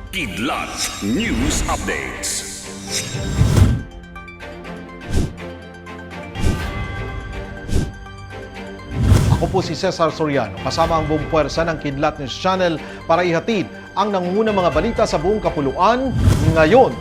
Kidlat News Updates. Ako po si Cesar Soriano, kasama ang buong puwersa ng Kidlat News Channel para ihatid ang nangungunang mga balita sa buong kapuluan ngayon.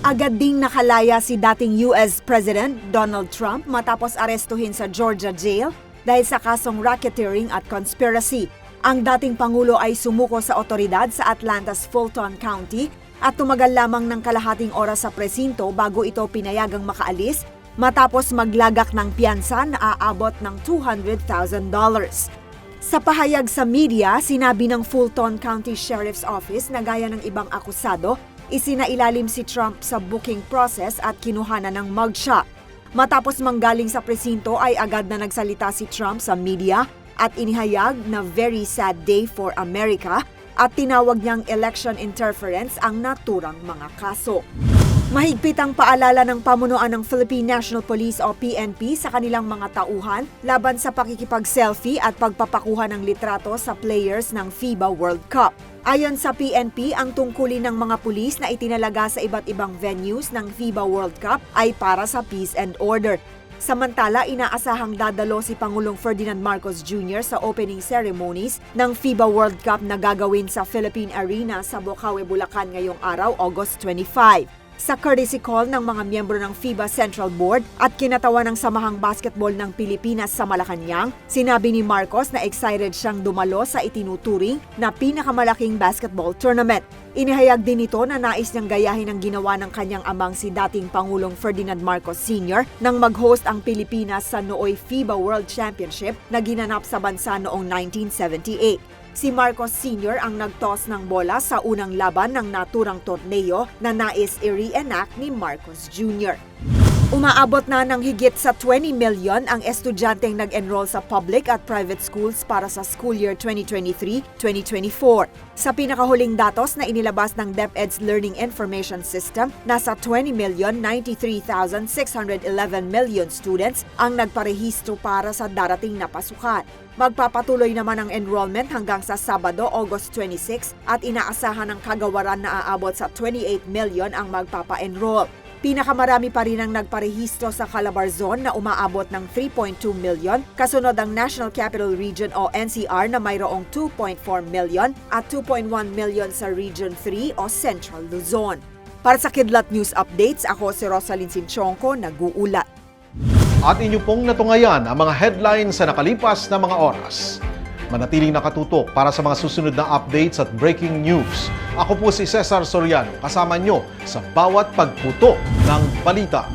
Agad ding nakalaya si dating US President Donald Trump matapos arestuhin sa Georgia jail dahil sa kasong racketeering at conspiracy. Ang dating Pangulo ay sumuko sa otoridad sa Atlanta's Fulton County at tumagal lamang ng kalahating oras sa presinto bago ito pinayagang makaalis matapos maglagak ng piyansa na aabot ng $200,000. Sa pahayag sa media, sinabi ng Fulton County Sheriff's Office na gaya ng ibang akusado, isinailalim si Trump sa booking process at kinuhanan ng mugshot. Matapos manggaling sa presinto ay agad na nagsalita si Trump sa media at inihayag na very sad day for America at tinawag niyang election interference ang naturang mga kaso. Mahigpit ang paalala ng pamunuan ng Philippine National Police o PNP sa kanilang mga tauhan laban sa pakikipag-selfie at pagpapakuha ng litrato sa players ng FIBA World Cup. Ayon sa PNP, ang tungkulin ng mga pulis na itinalaga sa iba't ibang venues ng FIBA World Cup ay para sa peace and order. Samantala, inaasahang dadalo si Pangulong Ferdinand Marcos Jr. sa opening ceremonies ng FIBA World Cup na gagawin sa Philippine Arena sa Bocaue, Bulacan ngayong araw, August 25. Sa courtesy call ng mga miyembro ng FIBA Central Board at kinatawan ng Samahang Basketball ng Pilipinas sa Malacanang, sinabi ni Marcos na excited siyang dumalo sa itinuturing na pinakamalaking basketball tournament. Inihayag din ito na nais niyang gayahin ang ginawa ng kanyang amang si dating Pangulong Ferdinand Marcos Sr. nang mag-host ang Pilipinas sa nooy FIBA World Championship na ginanap sa bansa noong 1978. Si Marcos Sr. ang nag-toss ng bola sa unang laban ng naturang torneo na nais i-reenact ni Marcos Jr. Umaabot na ng higit sa 20 million ang estudyanteng nag-enroll sa public at private schools para sa school year 2023-2024. Sa pinakahuling datos na inilabas ng DepEd's Learning Information System, nasa 20,093,611 million students ang nagparehistro para sa darating na pasukan. Magpapatuloy naman ang enrollment hanggang sa Sabado, August 26 at inaasahan ng kagawaran na aabot sa 28 million ang magpapa-enroll. Pinakamarami pa rin ang nagparehistro sa Calabarzon na umaabot ng 3.2 million, kasunod ang National Capital Region o NCR na mayroong 2.4 million at 2.1 million sa Region 3 o Central Luzon. Para sa Kidlat News Updates, ako si Rosalyn Sinchonco, nag-uulat. At inyo pong natungayan ang mga headlines sa nakalipas na mga oras. Manatiling nakatutok para sa mga susunod na updates at breaking news. Ako po si Cesar Soriano, kasama nyo sa bawat pagputok ng balita.